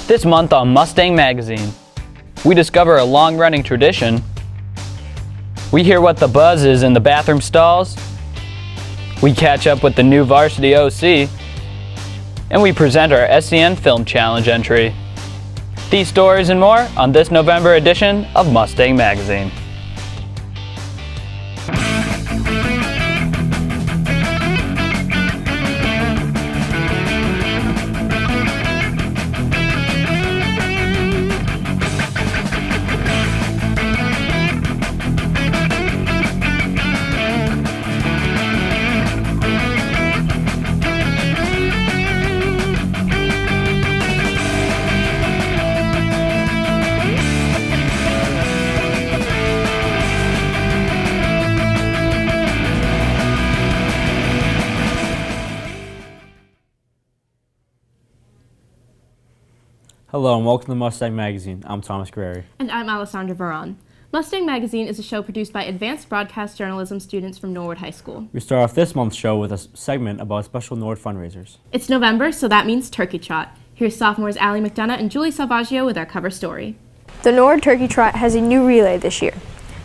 This month on Mustang Magazine, we discover a long-running tradition. We hear what the buzz is in the bathroom stalls. We catch up with the new varsity OC. And we present our STN Film Challenge entry. These stories and more on this November edition of Mustang Magazine. Hello and welcome to Mustang Magazine. I'm Thomas Guerreri. And I'm Alessandra Varon. Mustang Magazine is a show produced by advanced broadcast journalism students from Norwood High School. We start off this month's show with a segment about special Norwood fundraisers. It's November, so that means Turkey Trot. Here's sophomores Allie McDonough and Julie Salvaggio with our cover story. The Norwood Turkey Trot has a new relay this year.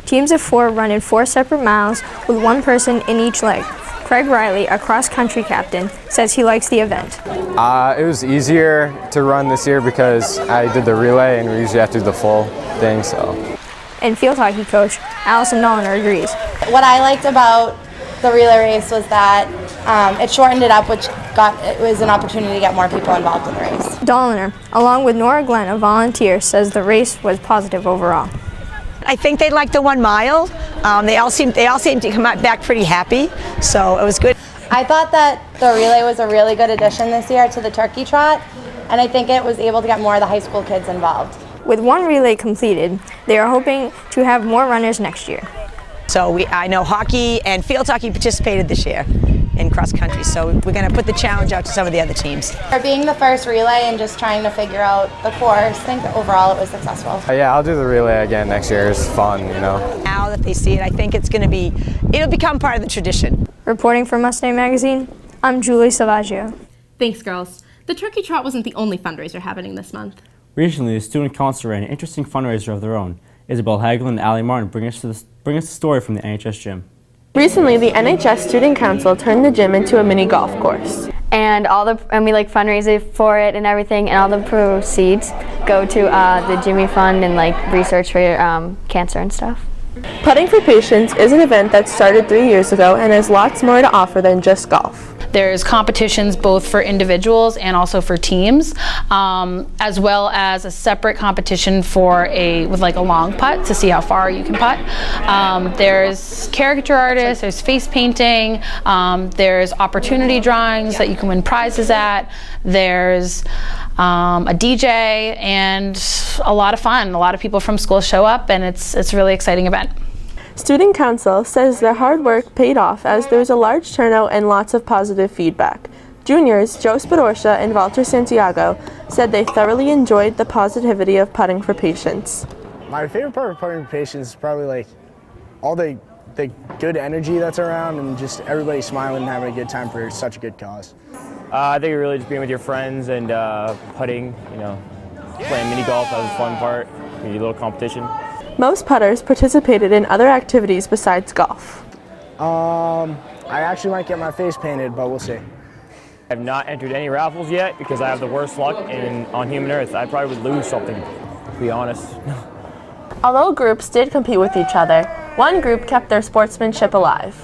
Teams of 4 run in 4 separate miles with 1 person in each leg. Craig Riley, a cross-country captain, says he likes the event. It was easier to run this year because I did the relay and we usually have to do the full thing, so. And field hockey coach Allison Dolliner agrees. What I liked about the relay race was that it shortened it up, which it was an opportunity to get more people involved in the race. Dolliner, along with Nora Glenn, a volunteer, says the race was positive overall. I think they liked the 1 mile. They all seemed to come back pretty happy, so it was good. I thought that the relay was a really good addition this year to the Turkey Trot, and I think it was able to get more of the high school kids involved. With 1 relay completed, they are hoping to have more runners next year. So I know hockey and field hockey participated this year in cross country, so we're going to put the challenge out to some of the other teams. For being the first relay and just trying to figure out the course, I think that overall it was successful. Yeah, I'll do the relay again next year. It's fun, you know. Now that they see it, I think it'll become part of the tradition. Reporting for Mustang Magazine, I'm Julie Salvaggio. Thanks, girls. The Turkey Trot wasn't the only fundraiser happening this month. Recently, the student council ran an interesting fundraiser of their own. Isabel Hagelin and Allie Martin bring us the story from the NHS gym. Recently, the NHS Student Council turned the gym into a mini golf course. And we fundraise for it and everything, and all the proceeds go to the Jimmy Fund and research for cancer and stuff. Putting for Patients is an event that started 3 years ago and has lots more to offer than just golf. There's competitions both for individuals and also for teams, as well as a separate competition with a long putt to see how far you can putt. There's caricature artists, there's face painting, there's opportunity drawings that you can win prizes at, there's a DJ, and a lot of fun. A lot of people from school show up, and it's a really exciting event. Student Council says their hard work paid off as there was a large turnout and lots of positive feedback. Juniors Joe Spadorcia and Walter Santiago said they thoroughly enjoyed the positivity of Putting for Patients. My favorite part of Putting for Patients is probably all the good energy that's around and just everybody smiling and having a good time for such a good cause. I think really just being with your friends and putting, playing mini golf, that was the fun part, a little competition. Most putters participated in other activities besides golf. I actually might get my face painted, but we'll see. I have not entered any raffles yet because I have the worst luck on human earth. I probably would lose something, to be honest. Although groups did compete with each other, one group kept their sportsmanship alive.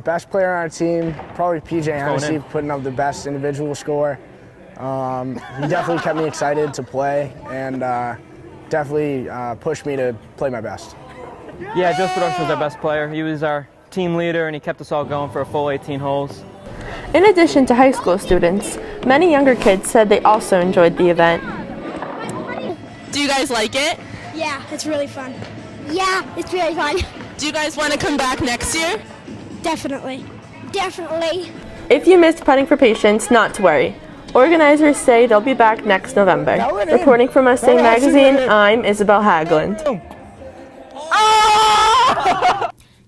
Best player on our team, probably PJ Hennessy, putting up the best individual score. He definitely kept me excited to play and definitely pushed me to play my best. Yeah, Joe Spadorcia was our best player. He was our team leader and he kept us all going for a full 18 holes. In addition to high school students, many younger kids said they also enjoyed the event. Do you guys like it? Yeah, it's really fun. Yeah, it's really fun. Do you guys want to come back next year? Definitely. Definitely. If you missed Putting for Patients, not to worry. Organizers say they'll be back next November. Reporting from Mustang Magazine, I'm Isabel Hagelin.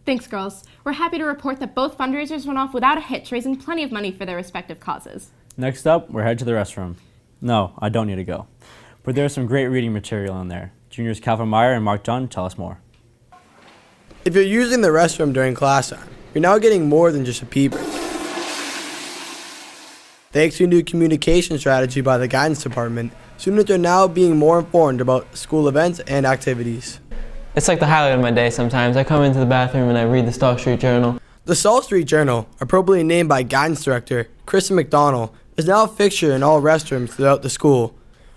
Thanks, girls. We're happy to report that both fundraisers went off without a hitch, raising plenty of money for their respective causes. Next up, we're headed to the restroom. No, I don't need to go. But there's some great reading material in there. Juniors Calvin Meyer and Mark Dunn tell us more. If you're using the restroom during class time, you're now getting more than just a pee break. Thanks to a new communication strategy by the guidance department, students are now being more informed about school events and activities. It's like the highlight of my day sometimes. I come into the bathroom and I read the Star Street Journal. The Salt Street Journal, appropriately named by guidance director Kristen McDonald, is now a fixture in all restrooms throughout the school.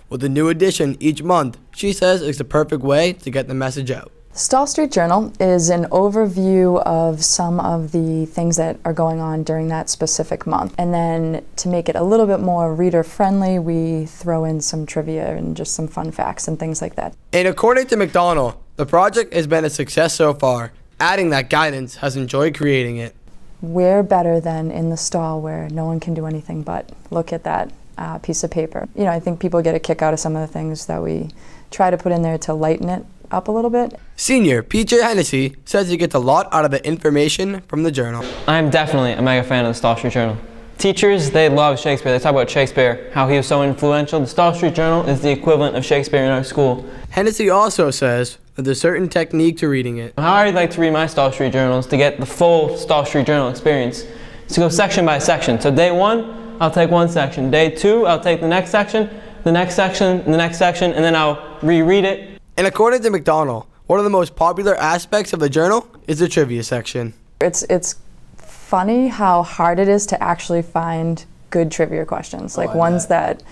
With a new edition each month, she says it's the perfect way to get the message out. The Salt Street Journal is an overview of some of the things that are going on during that specific month. And then to make it a little bit more reader-friendly, we throw in some trivia and just some fun facts and things like that. And according to McDonald, the project has been a success so far, adding that guidance has enjoyed creating it. We're better than in the stall where no one can do anything but look at that piece of paper. You know, I think people get a kick out of some of the things that we try to put in there to lighten it up a little bit. Senior PJ Hennessy says he gets a lot out of the information from the journal. I'm definitely a mega fan of the Star Street Journal. Teachers, they love Shakespeare. They talk about Shakespeare, how he was so influential. The Star Street Journal is the equivalent of Shakespeare in our school. Hennessy also says that there's a certain technique to reading it. How I like to read my Star Street Journals to get the full Star Street Journal experience is to go section by section. So day 1, I'll take one section. Day 2, I'll take the next section, the next section, the next section, and then I'll reread it. And according to McDonald, one of the most popular aspects of the journal is the trivia section. It's funny how hard it is to actually find good trivia questions, like ones that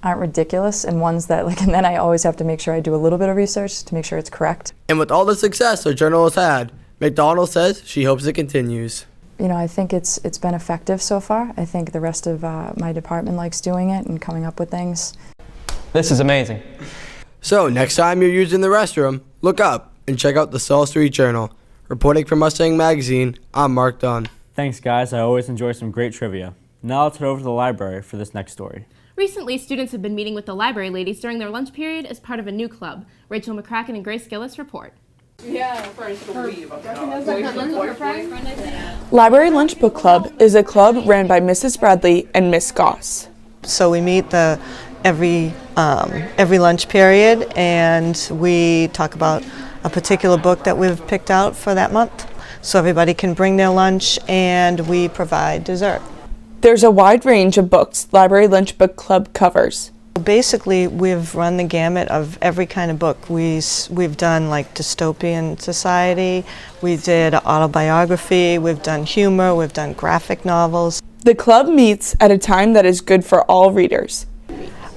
aren't ridiculous and ones that and then I always have to make sure I do a little bit of research to make sure it's correct. And with all the success the journal has had, McDonald says she hopes it continues. You know, I think it's been effective so far. I think the rest of my department likes doing it and coming up with things. This is amazing. So next time you're using the restroom, look up and check out the Salt Street Journal. Reporting from Mustang Magazine, I'm Mark Dunn. Thanks guys, I always enjoy some great trivia. Now let's head over to the library for this next story. Recently, students have been meeting with the library ladies during their lunch period as part of a new club. Rachel McCracken and Grace Gillis report. Library Lunch Book Club is a club ran by Mrs. Bradley and Miss Goss. So we meet every lunch period and we talk about a particular book that we've picked out for that month. So everybody can bring their lunch and we provide dessert. There's a wide range of books Library Lunch Book Club covers. Basically, we've run the gamut of every kind of book. We've done like dystopian society, we did autobiography, we've done humor, we've done graphic novels. The club meets at a time that is good for all readers.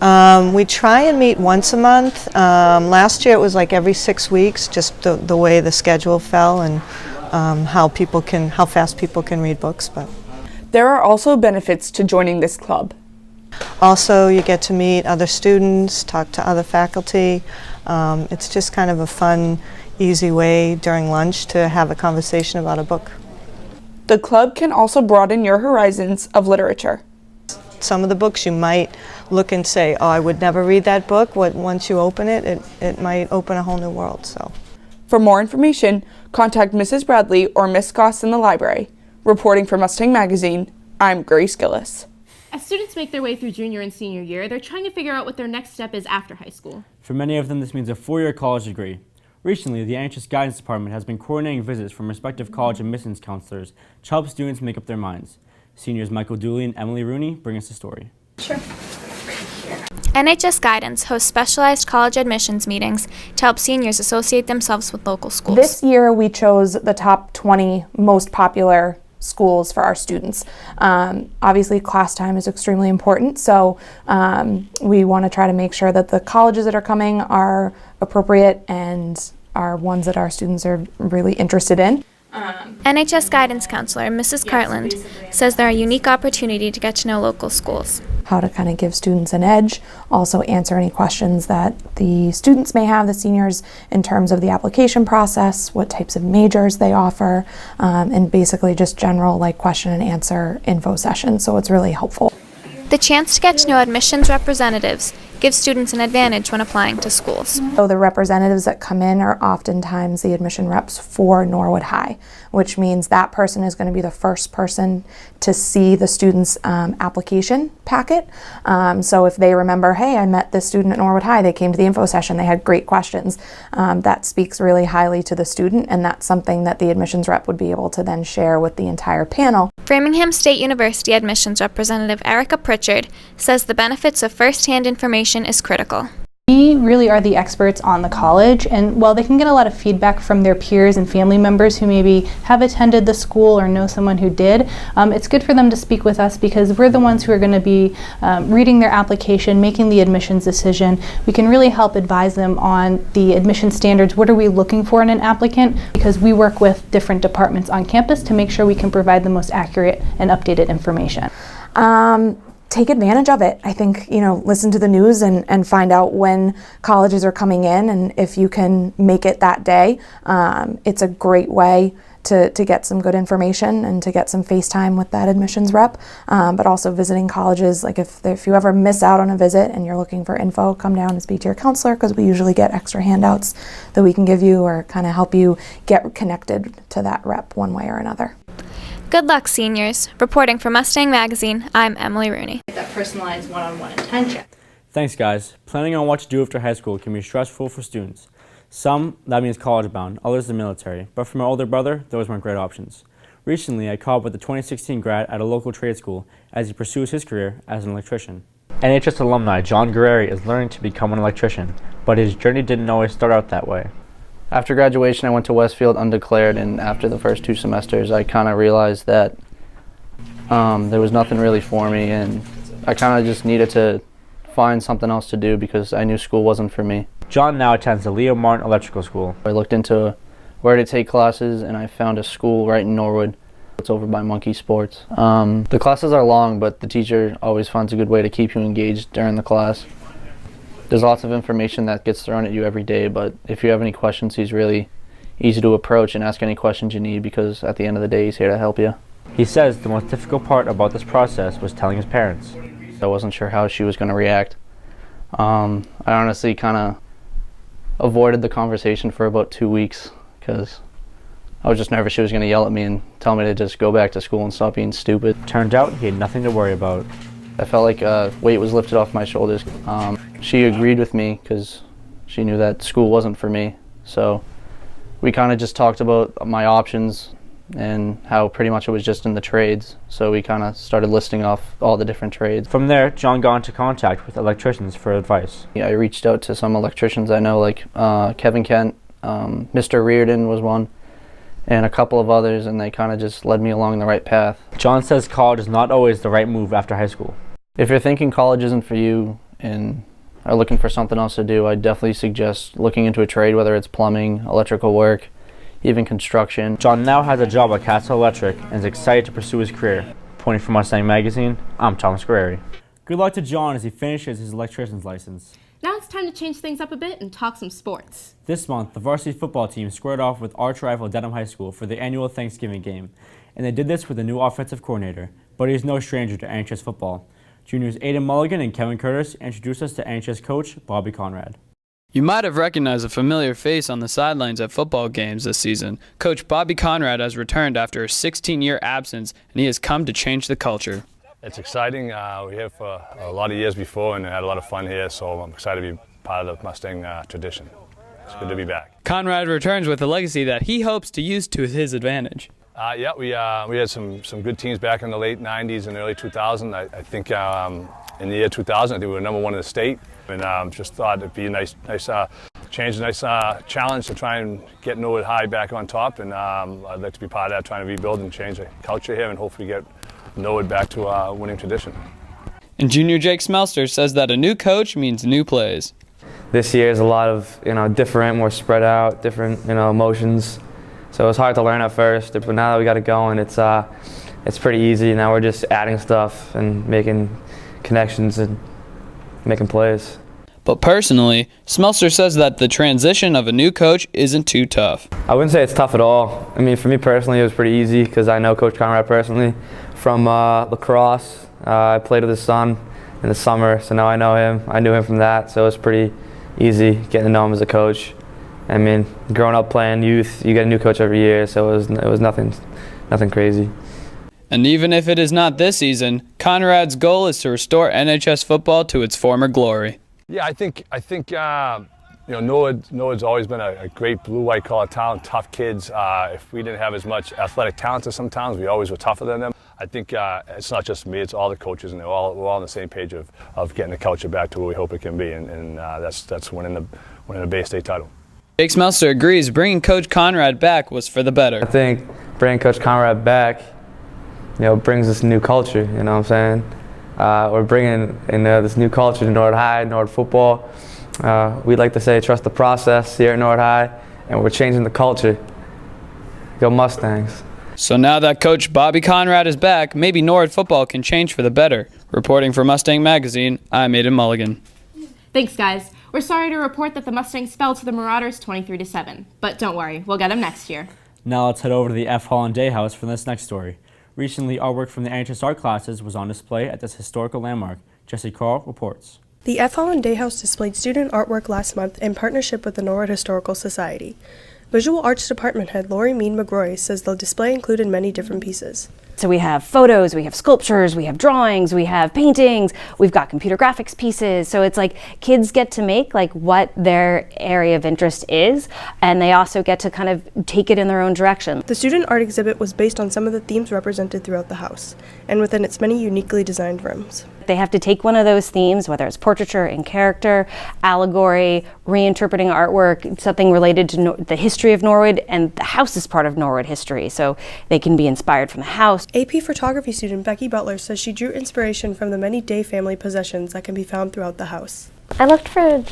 We try and meet once a month. Last year it was like every 6 weeks, just the way the schedule fell and how fast people can read books. But there are also benefits to joining this club. Also, you get to meet other students, talk to other faculty. It's just kind of a fun, easy way during lunch to have a conversation about a book. The club can also broaden your horizons of literature. Some of the books you might look and say, oh, I would never read that book. Once you open it, it might open a whole new world. So, for more information, contact Mrs. Bradley or Miss Goss in the library. Reporting for Mustang Magazine, I'm Grace Gillis. As students make their way through junior and senior year, they're trying to figure out what their next step is after high school. For many of them, this means a 4-year college degree. Recently, the NHS Guidance Department has been coordinating visits from respective college admissions counselors to help students make up their minds. Seniors Michael Dooley and Emily Rooney bring us the story. Sure. NHS Guidance hosts specialized college admissions meetings to help seniors associate themselves with local schools. This year we chose the top 20 most popular schools for our students. Obviously class time is extremely important, so we want to try to make sure that the colleges that are coming are appropriate and are ones that our students are really interested in. NHS Guidance Counselor Mrs. Cartland says they're a unique opportunity to get to know local schools. How to kind of give students an edge, also answer any questions that the students may have, the seniors, in terms of the application process, what types of majors they offer, and basically just general question and answer info sessions, so it's really helpful. The chance to get to know admissions representatives gives students an advantage when applying to schools. So the representatives that come in are oftentimes the admission reps for Norwood High, which means that person is going to be the first person to see the student's application packet. So if they remember, hey, I met this student at Norwood High, they came to the info session, they had great questions, that speaks really highly to the student, and that's something that the admissions rep would be able to then share with the entire panel. Framingham State University admissions representative Erica Pritchard says the benefits of first-hand information is critical. We really are the experts on the college, and while they can get a lot of feedback from their peers and family members who maybe have attended the school or know someone who did, it's good for them to speak with us because we're the ones who are going to be reading their application, making the admissions decision. We can really help advise them on the admission standards. What are we looking for in an applicant? Because we work with different departments on campus to make sure we can provide the most accurate and updated information. Take advantage of it. I think, listen to the news and find out when colleges are coming in, and if you can make it that day, it's a great way to get some good information and to get some FaceTime with that admissions rep, but also visiting colleges. Like if you ever miss out on a visit and you're looking for info, come down and speak to your counselor, because we usually get extra handouts that we can give you or kind of help you get connected to that rep one way or another. Good luck, seniors. Reporting for Mustang Magazine, I'm Emily Rooney. That personalized one-on-one attention. Thanks, guys. Planning on what to do after high school can be stressful for students. Some, that means college-bound, others the military. But for my older brother, those weren't great options. Recently, I caught up with the 2016 grad at a local trade school as he pursues his career as an electrician. NHS alumni John Guerreri is learning to become an electrician, but his journey didn't always start out that way. After graduation, I went to Westfield undeclared, and after the first 2 semesters, I kind of realized that there was nothing really for me, and I kind of just needed to find something else to do because I knew school wasn't for me. John now attends the Leo Martin Electrical School. I looked into where to take classes, and I found a school right in Norwood. It's over by Monkey Sports. The classes are long, but the teacher always finds a good way to keep you engaged during the class. There's lots of information that gets thrown at you every day, but if you have any questions, he's really easy to approach and ask any questions you need, because at the end of the day, he's here to help you. He says the most difficult part about this process was telling his parents. I wasn't sure how she was going to react. I honestly kind of avoided the conversation for about 2 weeks because I was just nervous she was going to yell at me and tell me to just go back to school and stop being stupid. Turned out he had nothing to worry about. I felt like a weight was lifted off my shoulders. She agreed with me because she knew that school wasn't for me. So we kind of just talked about my options and how pretty much it was just in the trades. So we kind of started listing off all the different trades. From there, John got into contact with electricians for advice. Yeah, I reached out to some electricians I know, like Kevin Kent, Mr. Reardon was one, and a couple of others, and they kind of just led me along the right path. John says college is not always the right move after high school. If you're thinking college isn't for you and are looking for something else to do, I definitely suggest looking into a trade, whether it's plumbing, electrical work, even construction. John now has a job at Castle Electric and is excited to pursue his career. Pointing from Mustang Magazine, I'm Thomas Guerreri. Good luck to John as he finishes his electrician's license. Now it's time to change things up a bit and talk some sports. This month, the varsity football team squared off with arch rival Dedham High School for the annual Thanksgiving game, and they did this with a new offensive coordinator, but he's no stranger to NHS football. Juniors Aiden Mulligan and Kevin Curtis introduced us to NHS coach Bobby Conrad. You might have recognized a familiar face on the sidelines at football games this season. Coach Bobby Conrad has returned after a 16-year absence, and he has come to change the culture. It's exciting. We were here for a lot of years before and had a lot of fun here, so I'm excited to be part of the Mustang tradition. It's good to be back. Conrad returns with a legacy that he hopes to use to his advantage. Yeah, we had some good teams back in the late 90s and early 2000s. I think in the year 2000, I think we were #1 in the state, and just thought it'd be a nice change, a nice challenge to try and get Norwood High back on top, and I'd like to be part of that, trying to rebuild and change the culture here and hopefully get Norwood back to a winning tradition. And junior Jake Smelster says that a new coach means new plays. This year is a lot of different, more spread out, different emotions. So it was hard to learn at first, but now that we got it going, it's pretty easy. Now we're just adding stuff and making connections and making plays. But personally, Smelser says that the transition of a new coach isn't too tough. I wouldn't say it's tough at all. I mean, for me personally, it was pretty easy because I know Coach Conrad personally from lacrosse. I played with his son in the summer, so now I know him. I knew him from that, so it was pretty easy getting to know him as a coach. I mean, growing up playing youth, you get a new coach every year, so it was nothing crazy. And even if it is not this season, Conrad's goal is to restore NHS football to its former glory. Yeah, I think Norwood's always been a great blue-white collar town, tough kids. If we didn't have as much athletic talent as some towns, we always were tougher than them. I think it's not just me, it's all the coaches, and we're all on the same page of getting the culture back to where we hope it can be, and that's winning the Bay State title. Jake Smeltzer agrees bringing Coach Conrad back was for the better. I think bringing Coach Conrad back, brings this new culture, you know what I'm saying? We're bringing this new culture to Norwood High, Norwood football. We like to say trust the process here at Norwood High, and we're changing the culture. Go Mustangs. So now that Coach Bobby Conrad is back, maybe Norwood football can change for the better. Reporting for Mustang Magazine, I'm Aiden Mulligan. Thanks, guys. We're sorry to report that the Mustangs fell to the Marauders 23-7, but don't worry, we'll get them next year. Now let's head over to the F. Holland Day House for this next story. Recently, artwork from the NHS art classes was on display at this historical landmark. Jesse Carl reports. The F. Holland Day House displayed student artwork last month in partnership with the Norwood Historical Society. Visual Arts Department head Lori Mean-McGroy says the display included many different pieces. So we have photos, we have sculptures, we have drawings, we have paintings, we've got computer graphics pieces. So it's like kids get to make like what their area of interest is, and they also get to kind of take it in their own direction. The student art exhibit was based on some of the themes represented throughout the house, and within its many uniquely designed rooms. They have to take one of those themes, whether it's portraiture in character, allegory, reinterpreting artwork, something related to the history of Norwood, and the house is part of Norwood history, so they can be inspired from the house. AP photography student Becky Butler says she drew inspiration from the many Day family possessions that can be found throughout the house. I looked for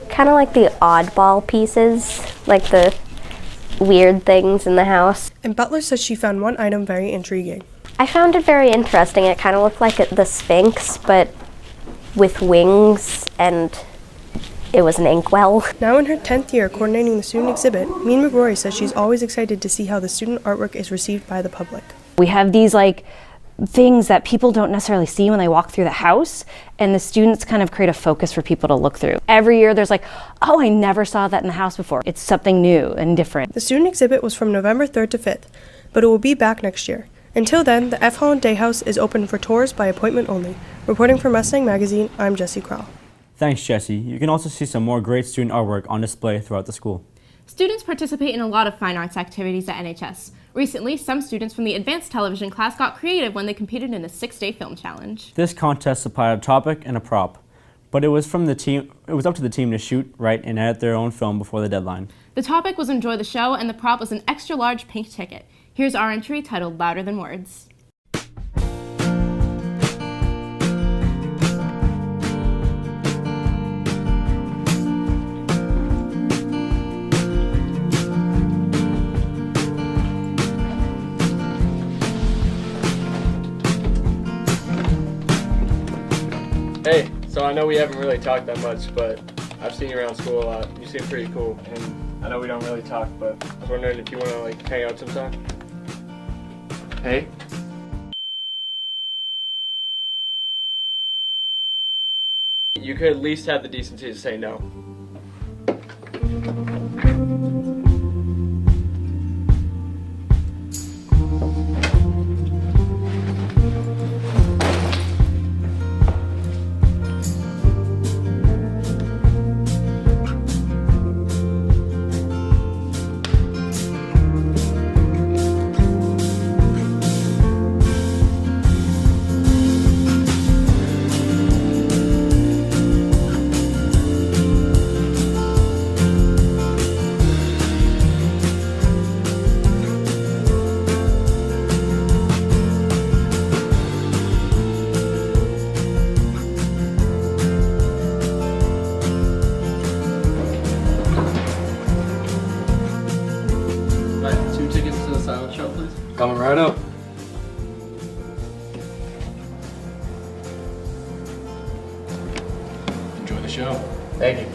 kind of like the oddball pieces, like the weird things in the house. And Butler says she found one item very intriguing. I found it very interesting. It kind of looked like the Sphinx, but with wings, and it was an inkwell. Now in her 10th year coordinating the student exhibit, Mean-McGroy says she's always excited to see how the student artwork is received by the public. We have these like things that people don't necessarily see when they walk through the house, and the students kind of create a focus for people to look through. Every year there's like, oh, I never saw that in the house before. It's something new and different. The student exhibit was from November 3rd to 5th, but it will be back next year. Until then, the F. Holland Day House is open for tours by appointment only. Reporting for Mustang Magazine, I'm Jesse Crowell. Thanks, Jesse. You can also see some more great student artwork on display throughout the school. Students participate in a lot of fine arts activities at NHS. Recently, some students from the advanced television class got creative when they competed in a 6-day film challenge. This contest supplied a topic and a prop, but it was up to the team to shoot, write, and edit their own film before the deadline. The topic was enjoy the show, and the prop was an extra large pink ticket. Here's our entry titled Louder Than Words. Hey, so I know we haven't really talked that much, but I've seen you around school a lot. You seem pretty cool, and I know we don't really talk, but I was wondering if you want to like hang out sometime. Hey? You could at least have the decency to say no. Coming right up. Enjoy the show. Thank you.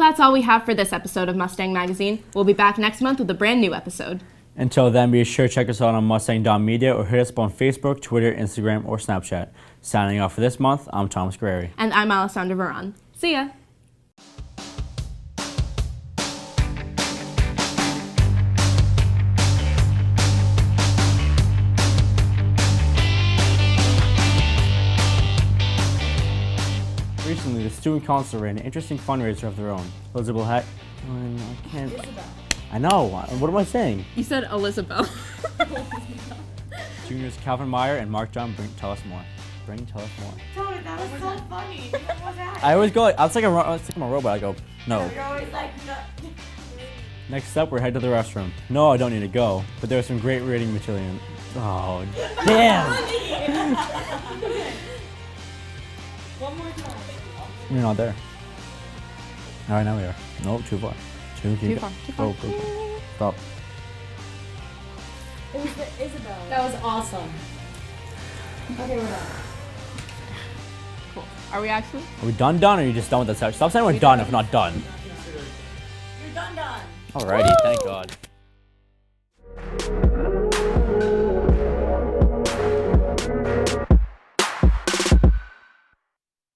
that's all we have for this episode of Mustang Magazine. We'll be back next month with a brand new episode. Until then, be sure to check us out on Mustang.media or hit us up on Facebook, Twitter, Instagram, or Snapchat. Signing off for this month, I'm Thomas Guerreri. And I'm Alessandra Varan. See ya! Recently, the student council ran an interesting fundraiser of their own. Elizabeth I can't. I know. What am I saying? You said Elizabeth. Juniors Calvin Meyer and Mark John tell us more. Tell us more. Tony, that was so funny. What was that? I always go. I was like a robot. I go no. You're always like no. Next up, we're headed to the restroom. No, I don't need to go, but there's some great reading material. Oh, damn! One more time. You're not there. All right, now we are. Nope, too far. Too far. Go. Stop. It was the Isabel. That was awesome. Okay, we're done. Cool. Are we actually? Are we done, or are you just done with that section? Stop saying we're done if we're not done. You're done. Alrighty, thank God.